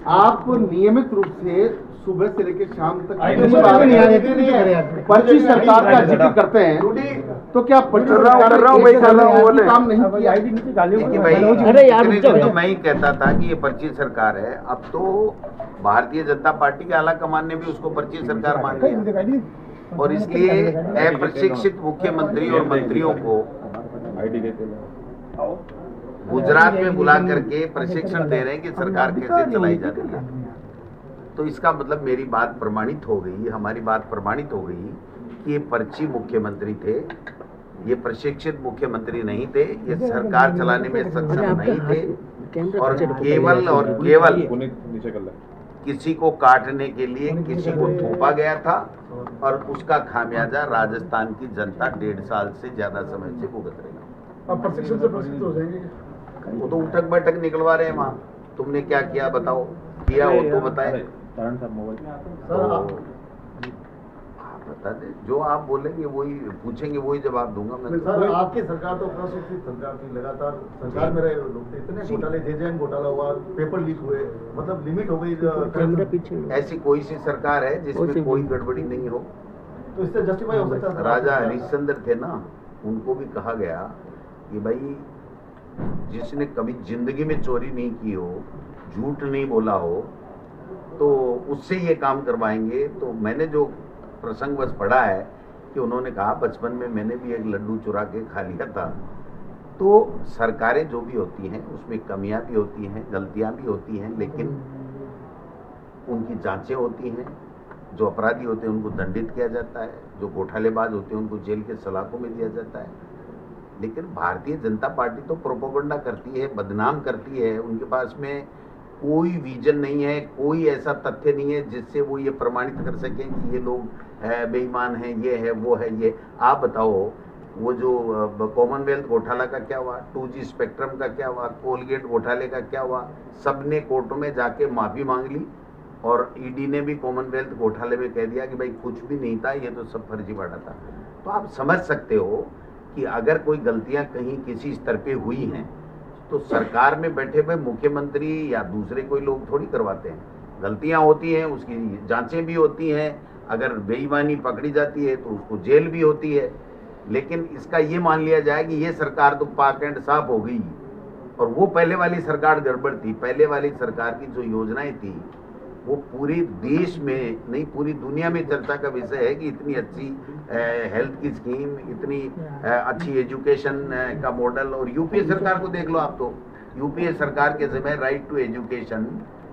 आप नियमित रूप से सुबह से लेकर शाम तक पर्ची सरकार का जिक्र करते हैं, तो क्या पर्ची सरकार काम नहीं किया? अरे यार तो मैं ही कहता था कि ये पर्ची सरकार है। अब तो भारतीय जनता पार्टी के आला कमान ने भी उसको पर्ची सरकार मान लिया और इसलिए अप्रशिक्षित मुख्यमंत्री और मंत्रियों को गुजरात में बुला करके प्रशिक्षण दे रहे हैं कि सरकार कैसे चलाई जाती है। तो इसका मतलब मेरी बात प्रमाणित हो गई, हमारी बात प्रमाणित हो गई कि ये पर्ची मुख्यमंत्री थे, ये प्रशिक्षित मुख्यमंत्री नहीं थे, ये सरकार चलाने में सक्षम नहीं थे और केवल किसी को काटने के लिए किसी को थोपा गया था और उसका खामियाजा राजस्थान की जनता 1.5 साल से ज्यादा समय से भुगत रही है। अब प्रशिक्षण से प्रशिक्षित हो जाएंगे। वो तो उठक बैठक निकलवा रहे हैं वहाँ। तुमने क्या किया बताओ, किया हो तो बताए। बता दे, जो आप बोलेंगे वही पूछेंगे, वही जवाब दूंगा मैं। सर आपकी सरकार तो प्रशिक्षित सरकार थी, लगातार सरकार में रहे लोग थे, इतने घोटाले, जेजेएम घोटाला हुआ, पेपर लीक हुए, मतलब लिमिट हो गई। ऐसी कोई सी सरकार है जिसमें कोई गड़बड़ी नहीं हो? तो इससे जस्टिफाई हो सकता है। राजा हरिश्चंद्र थे ना, उनको भी कहा गया कि भाई जिसने कभी जिंदगी में चोरी नहीं की हो, झूठ नहीं बोला हो, तो उससे ये काम करवाएंगे। तो मैंने जो प्रसंगवश पढ़ा है कि उन्होंने कहा बचपन में मैंने भी एक लड्डू चुरा के खा लिया था। तो सरकारें जो भी होती हैं उसमें कमियां भी होती हैं, गलतियां भी होती हैं, लेकिन उनकी जांचें होती हैं। जो अपराधी होते हैं उनको दंडित किया जाता है, जो घोटालेबाज होते हैं उनको जेल के सलाखों में दिया जाता है। लेकिन भारतीय जनता पार्टी तो प्रोपेगेंडा करती है, बदनाम करती है। उनके पास में कोई विजन नहीं है, कोई ऐसा तथ्य नहीं है जिससे वो ये प्रमाणित कर सकें कि ये लोग बेईमान हैं, ये है वो है ये। आप बताओ, वो जो कॉमनवेल्थ घोटाला का क्या हुआ, 2G स्पेक्ट्रम का क्या हुआ, कोलगेट घोटाले का क्या हुआ? सबने कोर्टों में जाके माफी मांग ली और ईडी ने भी कॉमनवेल्थ घोटाले में कह दिया कि भाई कुछ भी नहीं था, ये तो सब फर्जीवाड़ा था। तो आप समझ सकते हो कि अगर कोई गलतियां कहीं किसी स्तर पे हुई हैं तो सरकार में बैठे हुए मुख्यमंत्री या दूसरे कोई लोग थोड़ी करवाते हैं। गलतियां होती हैं, उसकी जांचें भी होती हैं, अगर बेईमानी पकड़ी जाती है तो उसको जेल भी होती है। लेकिन इसका ये मान लिया जाए कि ये सरकार तो पाक एंड साफ हो गई और वो पहले वाली सरकार गड़बड़ थी। पहले वाली सरकार की जो योजनाएं थी वो पूरे देश में नहीं पूरी दुनिया में चर्चा का विषय है कि इतनी अच्छी हेल्थ की स्कीम, इतनी अच्छी एजुकेशन का मॉडल। और यूपीए सरकार को देख लो आप, तो यूपीए सरकार के समय राइट टू एजुकेशन